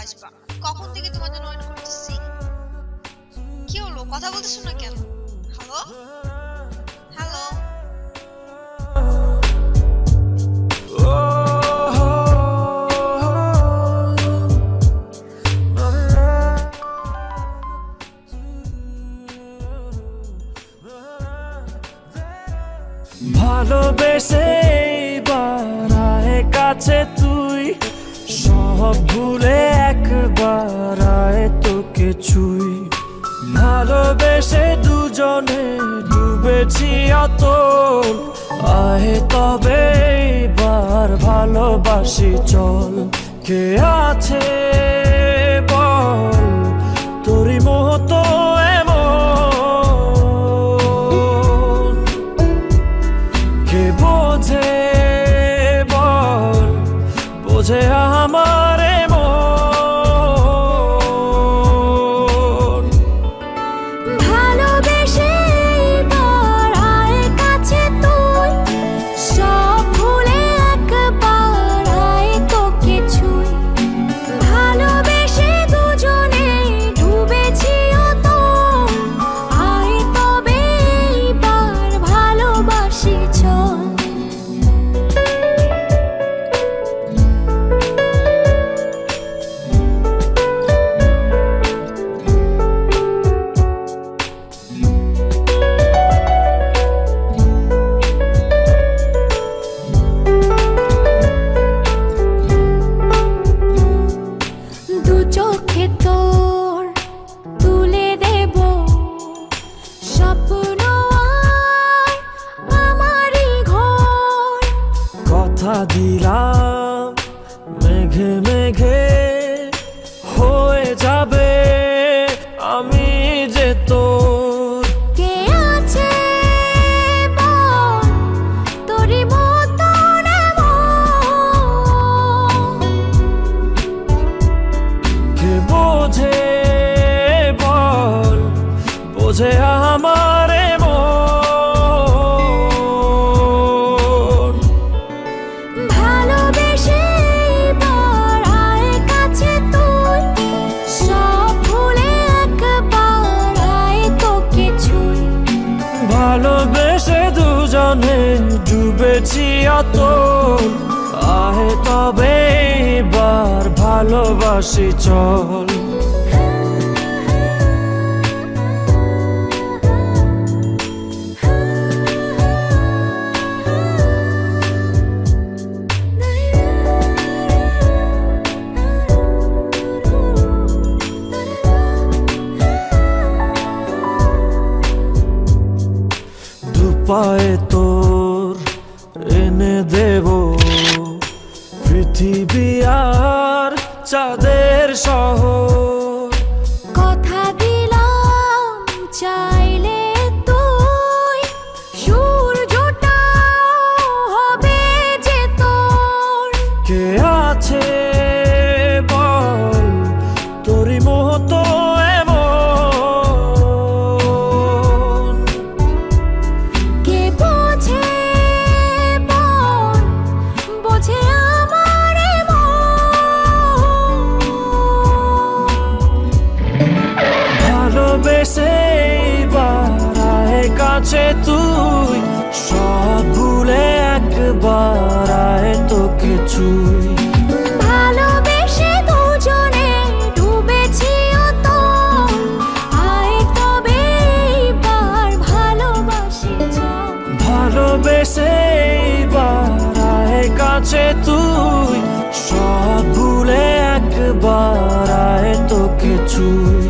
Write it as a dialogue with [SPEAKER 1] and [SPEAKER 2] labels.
[SPEAKER 1] আসবা। কখন থেকে তোমার জন্য ওয়েট করতেছি। কি হলো, কথা বলতেছো না কেন? Hello hello.
[SPEAKER 2] ভালোবেসে বাড়ায় কাছে তুই, সব ভুলে একবার আয় তোকে ছুই। ভালোবেসে দুজনে ডুবেছি অতল, আয় তবে এবার ভালোবাসি চল। কে আছে বল তোরই মতো এমন, কে বোঝে বল বোঝে আমার মন।
[SPEAKER 3] ভালোবেসে বাড়ায় কাছে তুই, সব ভুলে একবার আয় তোকে ছুই। ভালোবেসে দুজনে ডুবেছি অতল, আয় তবে এবার ভালোবাসি চল। দু চোখে তোর তুলে দেব স্বপ্ন আর আমারই ঘর।
[SPEAKER 2] কথা দিলাম মেঘে মেঘে হয়ে যাবে আমি যে তোর।
[SPEAKER 3] কে আছে বল তোরই মতন এমন,
[SPEAKER 2] কে বোঝে বল বোঝে আমার মন।
[SPEAKER 3] ভালোবেসে বাড়ায় কাছে তুই, সব ভুলে একবার আয় তোকে ছুই।
[SPEAKER 2] ভালোবেসে দুজনে ডুবেছি অতল, আহে তবে এবার ভালোবাসি চল। দুপায়ে তোর এনে দেব পৃথিবী আর চাঁদের শহর।
[SPEAKER 3] কথা দিলাম চাইলে তুই সূর্যটাও হবে যে তোর।
[SPEAKER 2] কে আছে বল তোরই মতো এমন,
[SPEAKER 3] কে বোঝে বল বোঝে আমার মন।
[SPEAKER 2] ভালোবেসে বাড়ায় কাছে তুই, সব ভুলে একবার আয় তোকে ছুই।
[SPEAKER 3] ভালোবেসে দুজনে ডুবেছি অতল, আয় তবে এবার ভালোবাসি চল।
[SPEAKER 2] ভালোবেসে বাড়ায় কাছে তুই, সব ভুলে একবার আয় তোকে ছুই।